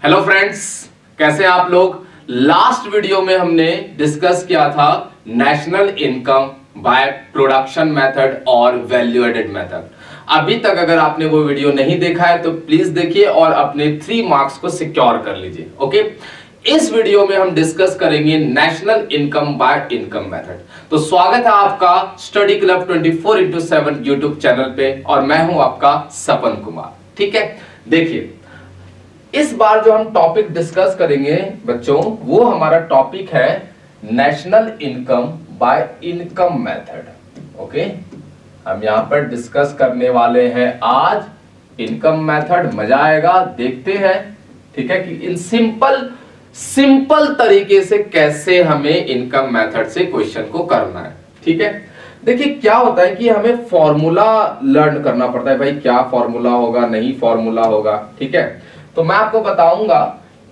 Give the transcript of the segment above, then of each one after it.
Hello friends, कैसे हैं आप लोग। लास्ट वीडियो में हमने डिस्कस किया था national income by production method और वैल्यू एडेड मेथड। अभी तक अगर आपने वो वीडियो नहीं देखा है तो प्लीज देखिए और अपने 3 मार्क्स को सिक्योर कर लीजिए। ओके, इस वीडियो में हम डिस्कस करेंगे national income by income method. तो स्वागत है आपका study club 24x7 YouTube channel पे और मैं हूं आपका सपन कुमार। ठीक है, देखिए इस बार जो हम टॉपिक डिस्कस करेंगे बच्चों, वो हमारा टॉपिक है national income by income method. Okay, हम यहां पर डिस्कस करने वाले हैं आज इनकम मेथड। मजा आएगा, देखते हैं। ठीक है कि इन सिंपल तरीके से कैसे हमें इनकम मेथड से क्वेश्चन को करना है। ठीक है, देखिए क्या होता है कि हमें फॉर्मूला लर्न करना पड़ता है। भाई क्या फॉर्मूला होगा, नहीं फॉर्मूला होगा। ठीक है, तो मैं आपको बताऊंगा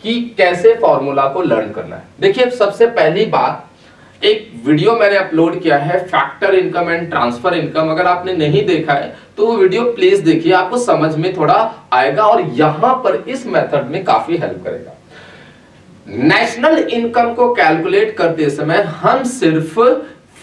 कि कैसे फॉर्मूला को लर्न करना है। देखिए सबसे पहली बात, एक वीडियो मैंने अपलोड किया है factor income and transfer income. अगर आपने नहीं देखा है तो वो वीडियो प्लीज देखिए, आपको समझ में थोड़ा आएगा और यहां पर इस मेथड में काफी हेल्प करेगा। नेशनल इनकम को कैलकुलेट करते समय हम सिर्फ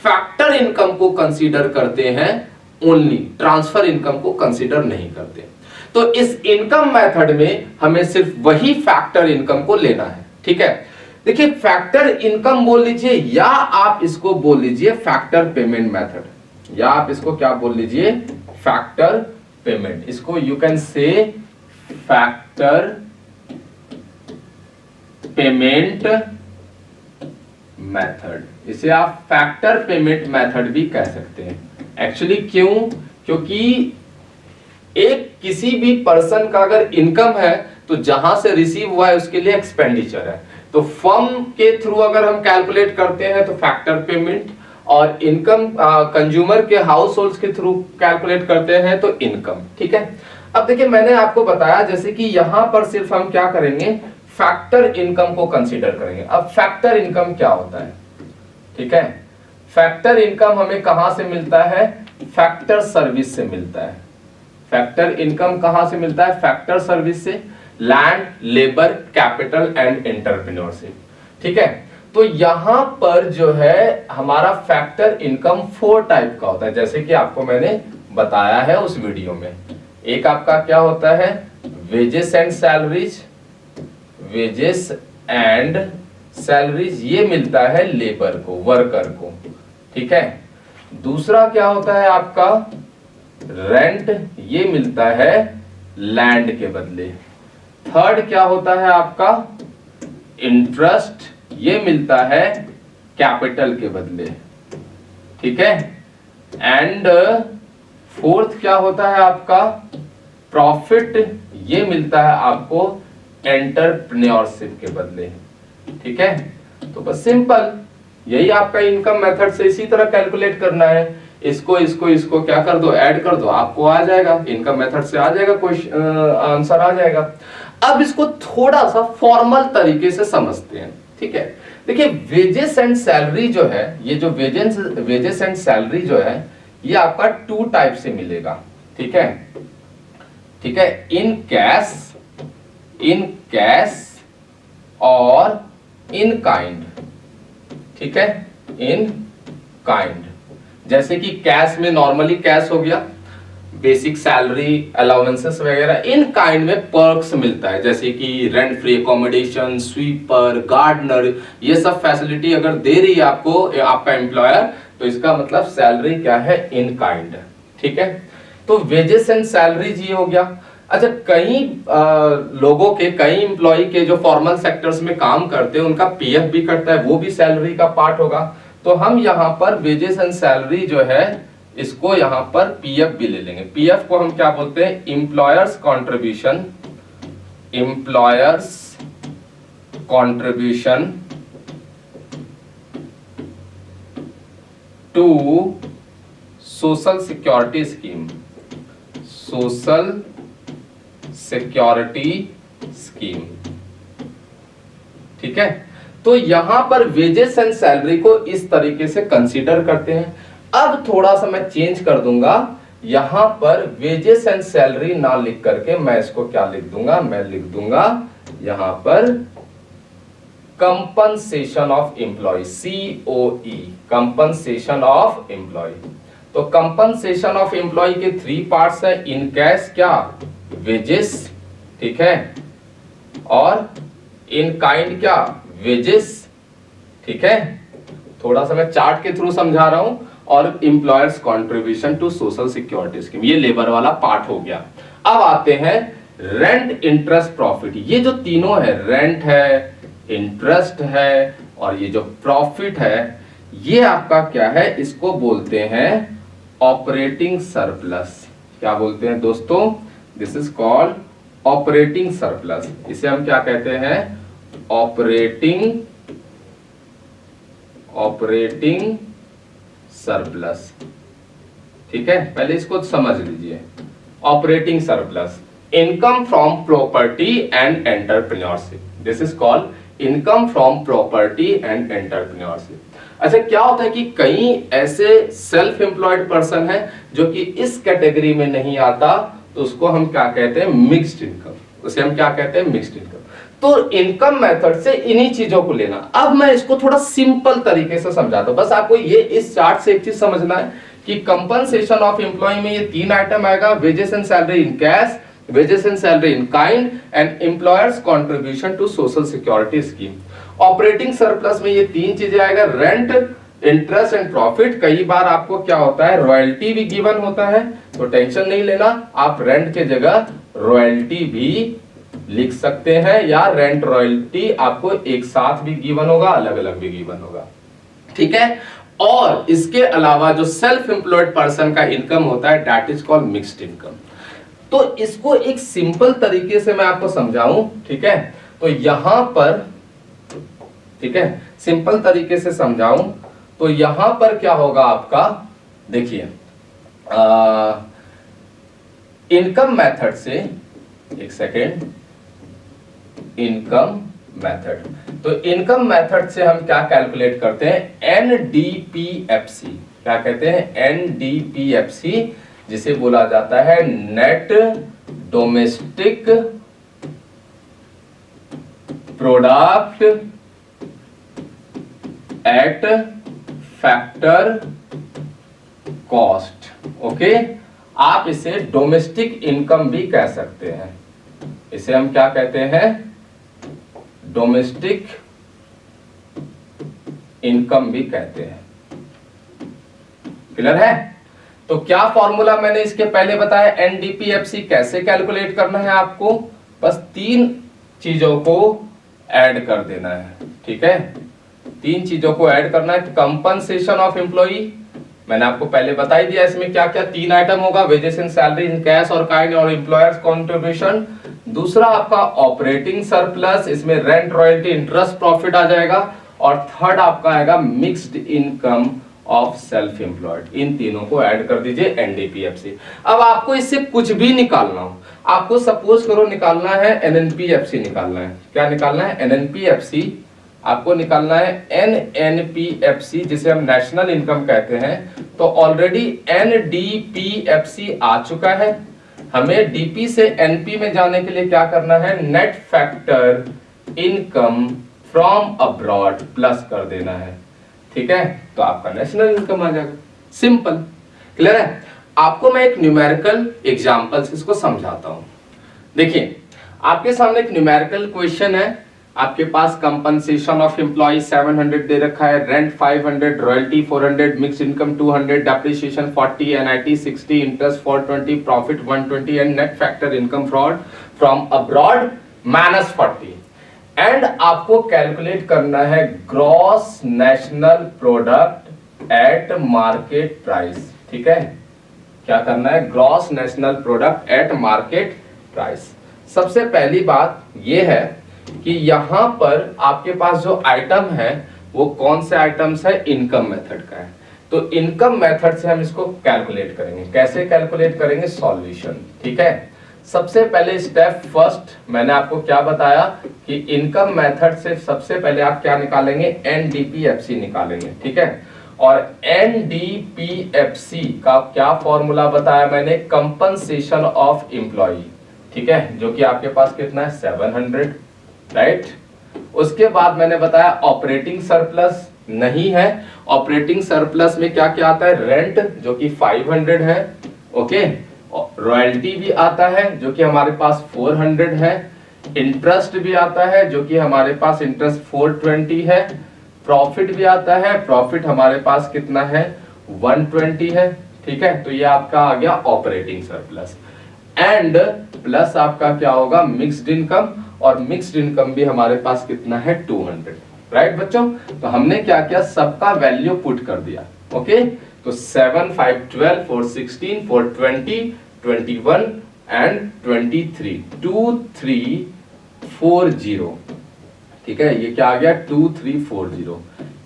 फैक्टर इनकम को कंसीडर करते हैं, ओनली ट्रांसफर इनकम को कंसीडर नहीं करते। तो इस इनकम मेथड में हमें सिर्फ वही फैक्टर इनकम को लेना है। ठीक है, देखिए फैक्टर इनकम बोल लीजिए या आप इसको बोल लीजिए फैक्टर पेमेंट मेथड, या आप इसको क्या बोल लीजिए फैक्टर पेमेंट। इसको you can say factor payment method, इसे आप फैक्टर पेमेंट मेथड भी कह सकते हैं। एक्चुअली क्यों? क्योंकि एक किसी भी पर्सन का अगर इनकम है तो जहां से रिसीव हुआ है उसके लिए एक्सपेंडिचर है। तो फर्म के थ्रू अगर हम कैलकुलेट करते हैं तो फैक्टर पेमेंट, और इनकम कंज्यूमर के हाउस होल्ड के थ्रू कैलकुलेट करते हैं तो इनकम। ठीक है, अब देखिए मैंने आपको बताया जैसे कि यहां पर सिर्फ हम क्या करेंगे, फैक्टर इनकम को कंसीडर करेंगे। अब फैक्टर इनकम क्या होता है? ठीक है, फैक्टर इनकम हमें कहां से मिलता है? फैक्टर सर्विस से मिलता है। फैक्टर इनकम कहां से मिलता है? फैक्टर सर्विस से, land, labour, capital and entrepreneurship. ठीक है, तो यहां पर जो है हमारा फैक्टर इनकम 4 टाइप का होता है, जैसे कि आपको मैंने बताया है उस वीडियो में। एक आपका क्या होता है, wages and salaries, wages and salaries ये मिलता है लेबर को, वर्कर को। ठीक है, दूसरा क्या होता है आपका रेंट, ये मिलता है लैंड के बदले। थर्ड क्या होता है आपका इंटरेस्ट, ये मिलता है कैपिटल के बदले। ठीक है, एंड फोर्थ क्या होता है आपका प्रॉफिट, ये मिलता है आपको एंटरप्रेन्योरशिप के बदले। ठीक है, तो बस सिंपल यही आपका इनकम मेथड से इसी तरह कैलकुलेट करना है। इसको क्या कर दो, ऐड कर दो, आपको आ जाएगा इनकम मेथड से आ जाएगा, आंसर आ जाएगा। अब इसको थोड़ा सा फॉर्मल तरीके से समझते हैं। ठीक है, देखिए वेजेस एंड सैलरी जो है, ये जो वेजेस एंड सैलरी जो है ये आपका 2 टाइप से मिलेगा। ठीक है, ठीक है, इन कैश और इन काइंड। ठीक है, इन काइंड, जैसे कि कैश में नॉर्मली कैश हो गया, बेसिक सैलरी, अलाउंसेस वगैरह। इन काइंड में पर्क्स मिलता है, जैसे कि rent free accommodation, sweeper, gardener, ये सब फैसिलिटी अगर दे रही है आपको आपका एम्प्लॉयर, तो इसका मतलब सैलरी क्या है, इन काइंड। ठीक है, तो वेजेस एंड सैलरीज ये हो गया। अच्छा, कई लोगों के, कई एम्प्लॉय के जो फॉर्मल सेक्टर्स में काम करते हैं उनका पीएफ भी कटता है, वो भी सैलरी का पार्ट होगा। तो हम यहाँ पर वेजेस एंड सैलरी जो है इसको यहाँ पर पीएफ भी ले लेंगे। पीएफ को हम क्या बोलते हैं, employers contribution, employers contribution to social security scheme, social security scheme. ठीक है, तो यहां पर वेजेस एंड सैलरी को इस तरीके से कंसीडर करते हैं। अब थोड़ा सा मैं चेंज कर दूंगा, यहां पर वेजेस एंड सैलरी ना लिख करके मैं इसको क्या लिख दूंगा, मैं लिख दूंगा यहां पर compensation of employee, COE, compensation of employee. तो कंपनसेशन ऑफ एम्प्लॉय के 3 पार्ट्स है, इन कैश क्या, वेजेस, ठीक है, और इन काइंड क्या, वेजेस, ठीक है। थोड़ा सा मैं चार्ट के थ्रू समझा रहा हूं, और employers contribution to social security scheme, ये लेबर वाला पार्ट हो गया। अब आते हैं रेंट, इंटरेस्ट, प्रॉफिट। ये जो तीनों है, रेंट है, इंटरेस्ट है और ये जो प्रॉफिट है, ये आपका क्या है, इसको बोलते हैं ऑपरेटिंग सरप्लस। क्या बोलते हैं दोस्तों, this is called operating surplus. इसे हम क्या कहते हैं, ऑपरेटिंग सरप्लस, ठीक है। पहले इसको समझ लीजिए, operating surplus, income from property and entrepreneurship, this is called income from property and entrepreneurship. अच्छा, क्या होता है कि कई ऐसे सेल्फ एम्प्लॉयड पर्सन है जो कि इस कैटेगरी में नहीं आता, तो उसको हम क्या कहते हैं, मिक्स्ड इनकम। उसे हम क्या कहते हैं, मिक्स्ड इनकम। तो इनकम मेथड से इन्हीं चीजों को लेना। अब मैं इसको थोड़ा सिंपल तरीके से समझाता हूं, बस आपको ये इस चार्ट से एक चीज समझना है कि कंपनसेशन ऑफ एम्प्लॉय में ये 3 आइटम आएगा, wages and salary in cash, wages and salary in kind and employers contribution to social security scheme. Operating surplus में ये 3 चीजें आएगा, रेंट, इंटरेस्ट एंड प्रॉफिट। कई बार आपको क्या होता है, रॉयल्टी भी गिवन होता है, तो टेंशन नहीं लेना, आप रेंट के जगह रॉयल्टी भी लिख सकते हैं, या रेंट रॉयल्टी आपको एक साथ भी गिवन होगा, अलग अलग भी गिवन होगा, ठीक है। और इसके अलावा जो सेल्फ एम्प्लॉयड पर्सन का इनकम होता है, that is called mixed income. तो इसको एक सिंपल तरीके से मैं आपको समझाऊं, ठीक है। तो यहां पर, ठीक है, सिंपल तरीके से समझाऊं तो यहां पर क्या होगा आपका, देखिए, इनकम मेथड से, एक सेकेंड, इनकम मेथड, तो इनकम मेथड से हम क्या कैलकुलेट करते हैं, NDPFC। क्या कहते हैं, NDPFC, जिसे बोला जाता है net domestic product at factor cost. Okay, आप इसे डोमेस्टिक इनकम भी कह सकते हैं। इसे हम क्या कहते हैं, डोमेस्टिक इनकम भी कहते हैं। क्लियर है? तो क्या फॉर्मूला मैंने इसके पहले बताया, एनडीपीएफसी कैसे कैलकुलेट करना है, आपको बस 3 चीजों को ऐड कर देना है, ठीक है। 3 चीजों को ऐड करना है। कंपनसेशन ऑफ एम्प्लॉई मैंने आपको पहले बता ही दिया, इसमें क्या क्या 3 आइटम होगा, wages and salary in cash और काइंड और एम्प्लॉयर्स कंट्रीब्यूशन। दूसरा आपका ऑपरेटिंग सरप्लस, इसमें रेंट, रॉयल्टी, इंटरेस्ट, प्रॉफिट आ जाएगा। और थर्ड आपका आएगा mixed income of self employed. इन तीनों को ऐड कर दीजिए एनडीपीएफसी। अब आपको इससे कुछ भी निकालना हो, आपको सपोज करो निकालना है एनएनपीएफसी निकालना है। क्या निकालना है, एनएनपीएफसी। आपको निकालना है एनएनपीएफसी, जिसे हम नेशनल इनकम कहते हैं। तो ऑलरेडी एनडीपीएफसी आ चुका है। हमें डीपी से एनपी में जाने के लिए क्या करना है, net factor income from abroad plus कर देना है, ठीक है। तो आपका नेशनल इनकम आ जाएगा, सिंपल। क्लियर है? आपको मैं एक न्यूमेरिकल एग्जांपल से इसको समझाता हूं। देखिए, आपके सामने एक न्यूमेरिकल क्वेश्चन है। आपके पास कंपनसेशन ऑफ एम्प्लॉय 700 दे रखा है, rent 500, royalty 400, mix income 200, depreciation 40, NIT 60, interest 420, profit 120 and net factor income from abroad -40। And आपको कैलकुलेट करना है gross national product at market price, ठीक है। क्या करना है, gross national product at market price. सबसे पहली बात यह है कि यहां पर आपके पास जो आइटम है वो कौन से आइटम्स है, इनकम मेथड का है। तो इनकम मेथड से हम इसको कैलकुलेट करेंगे। कैसे कैलकुलेट करेंगे, सॉल्यूशन, ठीक है। सबसे पहले स्टेप फर्स्ट मैंने आपको क्या बताया कि इनकम मेथड से सबसे पहले आप क्या निकालेंगे, एनडीपीएफसी निकालेंगे, ठीक है। और एनडीपीएफसी का क्या फॉर्मूला बताया मैंने, कंपनसेशन ऑफ एम्प्लॉय, ठीक है, जो कि आपके पास कितना है 700, राइट। उसके बाद मैंने बताया ऑपरेटिंग सरप्लस नहीं है। ऑपरेटिंग सरप्लस में क्या क्या आता है, रेंट जो कि 500 है, ओके, रॉयल्टी भी आता है जो कि हमारे पास 400 है, इंटरेस्ट भी आता है जो कि हमारे पास इंटरेस्ट 420 है, प्रॉफिट भी आता है, प्रॉफिट हमारे पास कितना है 120 है, ठीक है। तो ये आपका आ गया ऑपरेटिंग सरप्लस। एंड प्लस आपका क्या होगा, मिक्स्ड इनकम, और मिक्स्ड इनकम भी हमारे पास कितना है 200, राइट बच्चों। तो हमने क्या किया, सबका वैल्यू पुट कर दिया, ओके। तो 7, 5, 12, 4, 16, 4, 20, 21 एंड 23, 2340, ठीक है। ये क्या आ गया 2340,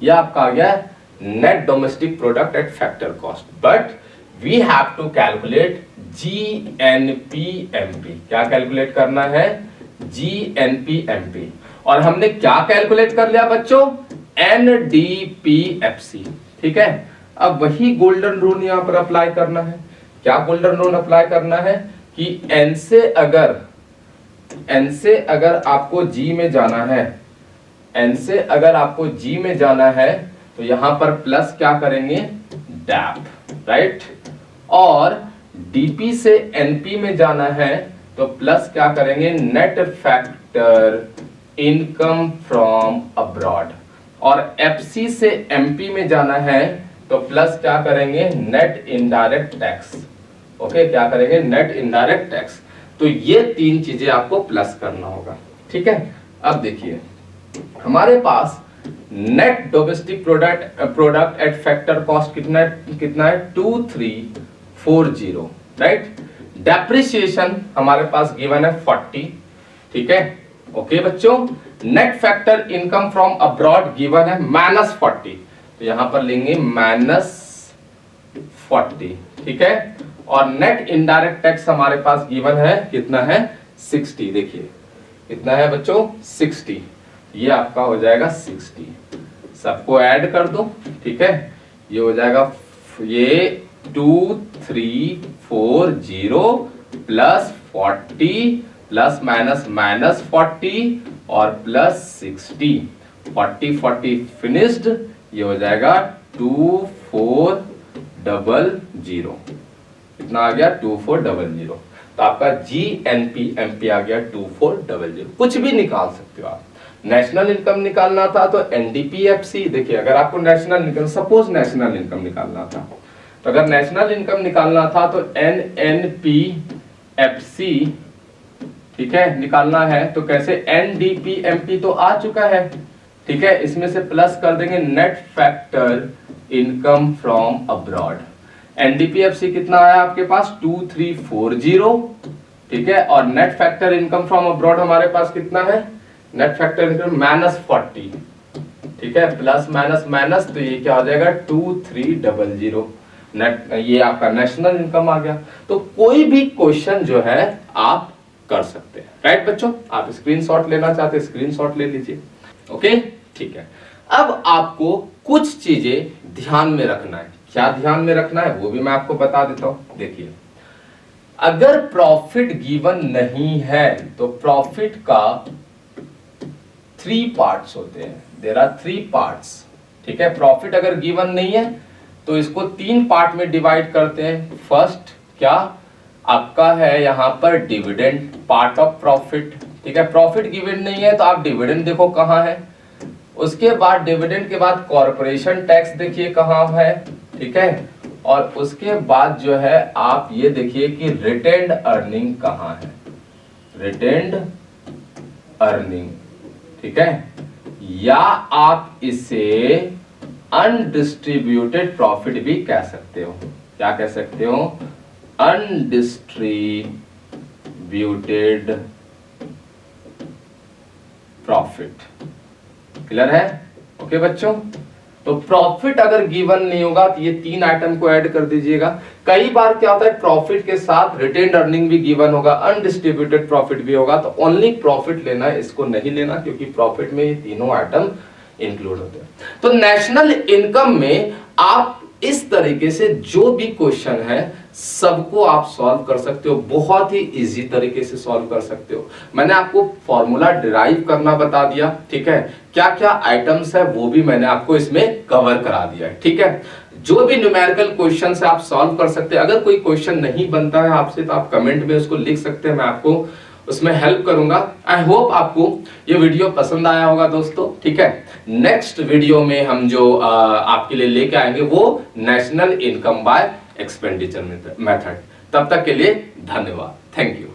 ये आपका आ गया net domestic product at factor cost. But we have to calculate GNPMP। क्या कैलकुलेट करना है, GNPMP। और हमने क्या कैलकुलेट कर लिया बच्चों, NDPFC, ठीक है। अब वही गोल्डन रूल यहां पर अप्लाई करना है। क्या गोल्डन रूल अप्लाई करना है कि N से अगर आपको G में जाना है, N से अगर आपको G में जाना है तो यहां पर प्लस क्या करेंगे, डैप, राइट। और DP से NP में जाना है तो प्लस क्या करेंगे, net factor income from abroad. और FC से MP में जाना है तो प्लस क्या करेंगे, नेट इनडायरेक्ट टैक्स, ओके, क्या करेंगे, नेट इनडायरेक्ट टैक्स। तो ये तीन चीजें आपको प्लस करना होगा, ठीक है। अब देखिए हमारे पास net domestic product at factor cost कितना है 2340, राइट। डेप्रिसिएशन हमारे पास गिवन है 40, ठीक है, ओके बच्चों। Net factor income from abroad given है -40, तो यहां पर लेंगे -40, ठीक है। और नेट इनडायरेक्ट टैक्स हमारे पास गिवन है कितना है 60, देखिए कितना है बच्चों 60, ये आपका हो जाएगा 60। सबको ऐड कर दो, ठीक है, ये हो जाएगा ये 2340 प्लस 40 प्लस माइनस 40 और प्लस 60, 40 फिनिश्ड, ये हो जाएगा 2400, कितना आ गया 2400। तो आपका GNPMP आ गया 2400। कुछ भी निकाल सकते हो आप। नेशनल इनकम निकालना था तो NDPFC, देखिए अगर आपको national income, suppose national income निकालना था, तो अगर नेशनल इनकम निकालना था तो NNPFC, ठीक है, निकालना है तो कैसे, NDPMP तो आ चुका है, ठीक है, इसमें से प्लस कर देंगे net factor income from abroad. NDPFC कितना आया आपके पास 2340, ठीक है, और net factor income from abroad हमारे पास कितना है, नेट फैक्टर इनकम -40, ठीक है, प्लस माइनस, तो ये क्या हो जाएगा 2300 नेट, ये आपका नेशनल इनकम आ गया। तो कोई भी क्वेश्चन जो है आप कर सकते हैं, राइट बच्चों। आप स्क्रीनशॉट लेना चाहते हैं, स्क्रीनशॉट ले लीजिए, ओके, ठीक है। अब आपको कुछ चीजें ध्यान में रखना है। क्या ध्यान में रखना है वो भी मैं आपको बता देता हूं। देखिए अगर प्रॉफिट गिवन नहीं है तो प्रॉफिट का 3 पार्ट्स होते हैं, देयर आर 3 पार्ट्स, ठीक है। प्रॉफिट अगर गिवन नहीं है तो इसको 3 पार्ट में डिवाइड करते हैं। फर्स्ट क्या आपका है यहाँ पर डिविडेंड, पार्ट ऑफ प्रॉफिट, ठीक है। प्रॉफिट गिवन नहीं है तो आप डिविडेंड देखो कहाँ है, उसके बाद डिविडेंड के बाद कॉर्पोरेशन टैक्स देखिए कहाँ है, ठीक है, और उसके बाद जो है आप ये देखिए कि रिटेन्ड अर्निंग कहाँ है, रिटेन्ड अर्निंग, ठीक है, या आप इसे अनडिस्ट्रीब्यूटेड प्रॉफिट भी कह सकते हो। क्या कह सकते हो, अनडिस्ट्रीब्यूटेड प्रॉफिट। क्लियर है, ओके बच्चों। तो प्रॉफिट अगर गिवन नहीं होगा तो ये 3 आइटम को ऐड कर दीजिएगा। कई बार क्या होता है प्रॉफिट के साथ रिटेन्ड अर्निंग भी गिवन होगा, अनडिस्ट्रीब्यूटेड प्रॉफिट भी होगा, तो ओनली प्रॉफिट लेना है, इसको नहीं लेना, क्योंकि प्रॉफिट में ये तीनों आइटम इंक्लूड होते हैं। तो नेशनल इनकम में आप इस तरीके से जो भी क्वेश्चन है सबको आप सॉल्व कर सकते हो, बहुत ही इजी तरीके से सॉल्व कर सकते हो। मैंने आपको फॉर्मूला डिराइव करना बता दिया, ठीक है, क्या क्या आइटम्स है वो भी मैंने आपको इसमें कवर करा दिया है, ठीक है। जो भी न्यूमेरिकल क्वेश्चन है आप सॉल्व कर सकते हैं। अगर कोई क्वेश्चन नहीं बनता है आपसे तो आप कमेंट में उसको लिख सकते हैं, मैं आपको उसमें हेल्प करूंगा। आई होप आपको ये वीडियो पसंद आया होगा दोस्तों, ठीक है। नेक्स्ट वीडियो में हम जो आपके लिए लेके आएंगे वो national income by expenditure method. तब तक के लिए धन्यवाद, थैंक यू।